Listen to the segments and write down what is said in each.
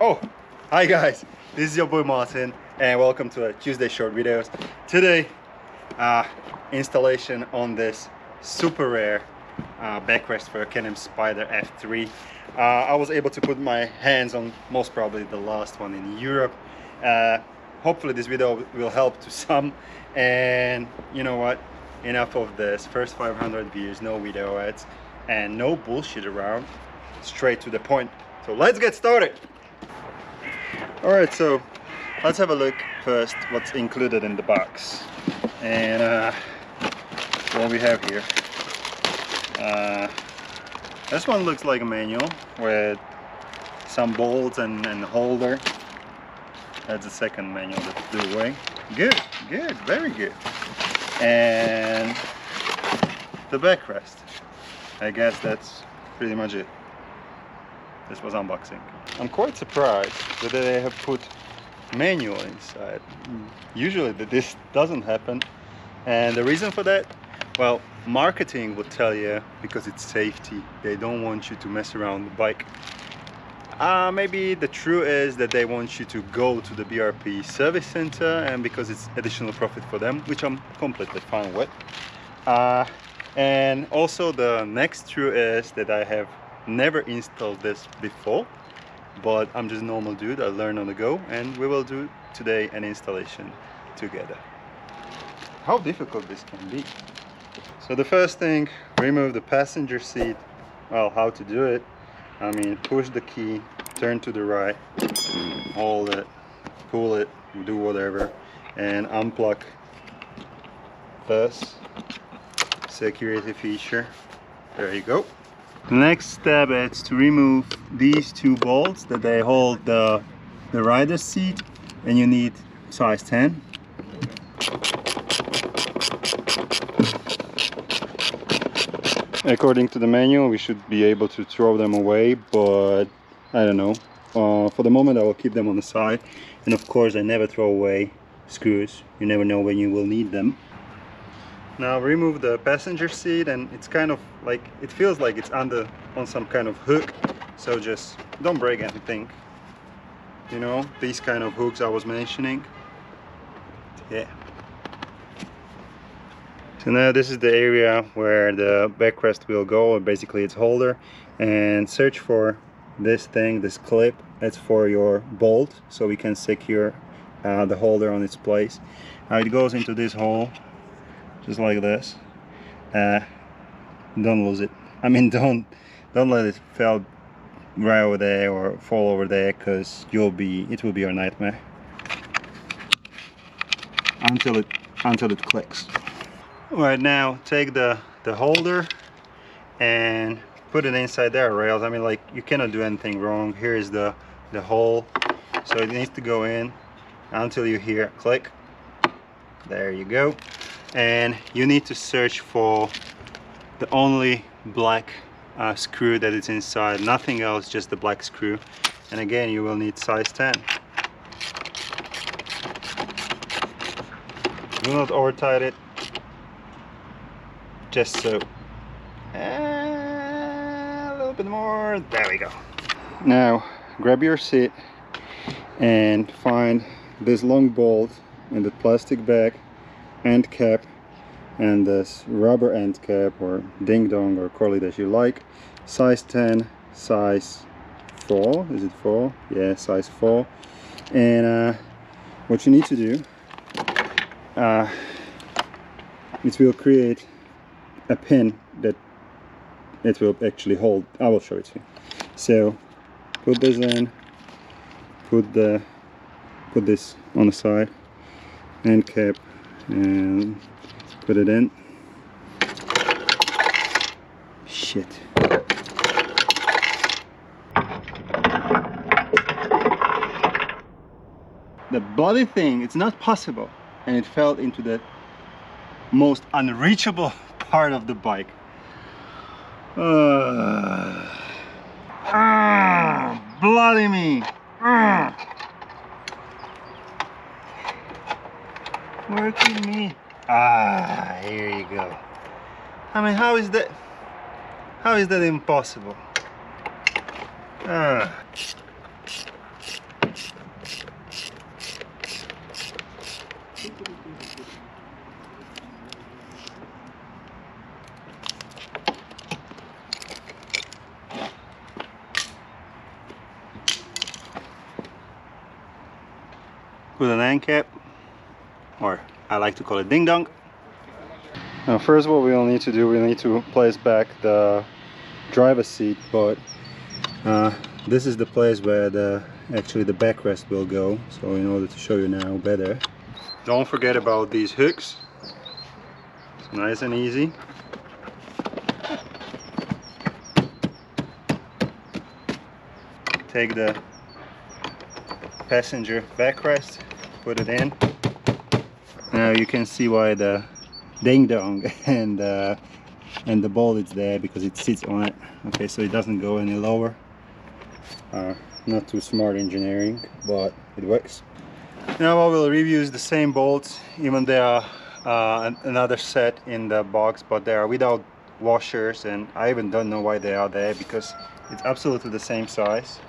Oh, hi guys, this is your boy Martin and welcome to a Tuesday short videos. Today, installation on this super rare backrest for a Can-Am Spyder F3. I was able to put my hands on most probably the last one in Europe. Hopefully this video will help to some, and you know what, enough of this. First 500 views, no video ads and no bullshit around, straight to the point. So let's get started. Alright, so let's have a look first what's included in the box. And what we have here. This one looks like a manual with some bolts and holder. That's the second manual that flew away. Good, good, very good. And the backrest. I guess that's pretty much it. This was unboxing. I'm quite surprised that they have put manual inside. Usually this doesn't happen, and the reason for that, well, marketing would tell you because it's safety. They don't want you to mess around the bike. Maybe the truth is that they want you to go to the BRP service center, and because it's additional profit for them, which I'm completely fine with. And also the next truth is that I have never installed this before, but I'm just a normal dude. I learn on the go, and we will do today an installation together. How difficult this can be. So the first thing, remove the passenger seat. Well, how to do it? I mean, push the key, turn to the right, hold it, pull it, do whatever, and unplug this security feature. There you go. The next step is to remove these two bolts that they hold the rider's seat, and you need size 10. According to the manual, we should be able to throw them away, but I don't know. For the moment, I will keep them on the side. And of course, I never throw away screws. You never know when you will need them. Now remove the passenger seat, and it's kind of like, it feels like it's on some kind of hook, so just don't break anything. You know, these kind of hooks I was mentioning. Yeah. So now this is the area where the backrest will go, or basically its holder, and search for this thing, this clip. That's for your bolt, so we can secure the holder on its place. Now it goes into this hole, just like this. Don't lose it. I mean, don't let it fall right over there or fall over there, because it will be your nightmare until it clicks. All right, now take the holder and put it inside their rails. I mean, like, you cannot do anything wrong. Here is the hole, so it needs to go in until you hear click. There you go. And you need to search for the only black screw that is inside, nothing else, just the black screw. And again, you will need size 10. Do not over tight it, just so. A little bit more, there we go. Now grab your seat and find this long bolt in the plastic bag, end cap, and this rubber end cap, or ding dong, or call it as you like. Size 10, size 4, is it 4? Yeah, size 4. And what you need to do, it will create a pin that it will actually hold. I will show it to you. So put this in, put this on the side, end cap, and put it in. Shit. The bloody thing, it's not possible, and it fell into the most unreachable part of the bike. Bloody me. Working me. Here you go. I mean, how is that impossible? Put an end cap, or I like to call it ding dong. Now first what we'll need to do, we need to place back the driver's seat, but this is the place where actually the backrest will go. So in order to show you now better, don't forget about these hooks. It's nice and easy. Take the passenger backrest, put it in. Now you can see why the ding dong and the bolt is there, because it sits on it. Okay, so it doesn't go any lower. Not too smart engineering, but it works. Now I will reuse the same bolts, even there are another set in the box, but they are without washers, and I even don't know why they are there, because it's absolutely the same size.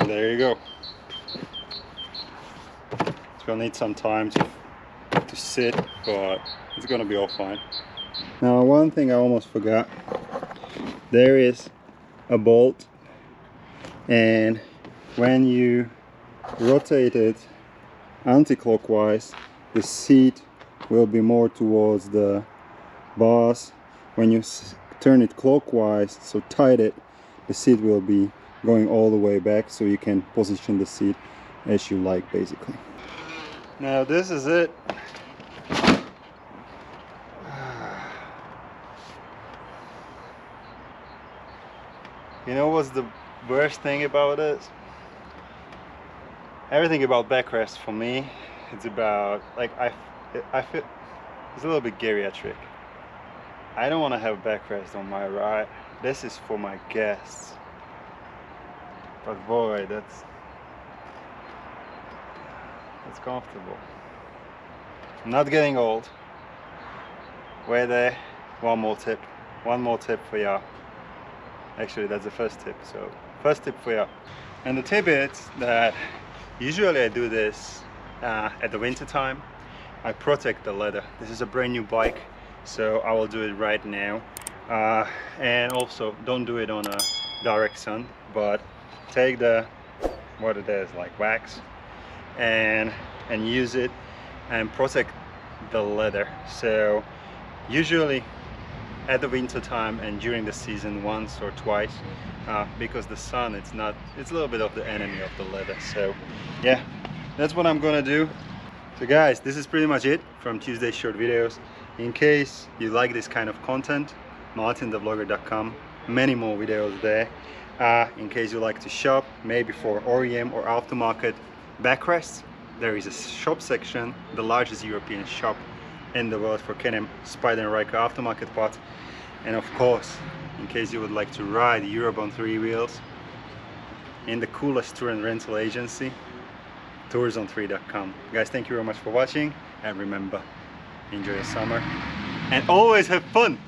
There you go. It's gonna need some time to sit, but it's gonna be all fine. Now one thing I almost forgot, there is a bolt, and when you rotate it anti-clockwise, the seat will be more towards the bars. When you turn it clockwise, so tight it, the seat will be going all the way back, so you can position the seat as you like, basically. Now this is it. You know what's the worst thing about it? Everything about backrest for me, it's about, like, I feel it's a little bit geriatric. I don't want to have backrest on my ride. This is for my guests. But boy, that's comfortable. I'm not getting old. We're there. One more tip for y'all. Actually, that's the first tip. So first tip for y'all. And the tip is that usually I do this at the winter time. I protect the leather. This is a brand new bike, so I will do it right now. And also, don't do it on a direct sun, but take what it is, like wax, and use it and protect the leather. So usually at the winter time and during the season, once or twice, because the sun, it's a little bit of the enemy of the leather. So yeah, that's what I'm gonna do. So guys, this is pretty much it from Tuesday's short videos. In case you like this kind of content, MartinTheVlogger.com, many more videos there. In case you like to shop, maybe for OEM or aftermarket backrests, there is a shop section, the largest European shop in the world for Can-Am Spyder and Ryker aftermarket parts. And of course, in case you would like to ride Europe on 3 wheels in the coolest tour and rental agency, tourson3.com. Guys, thank you very much for watching, and remember, enjoy your summer and always have fun.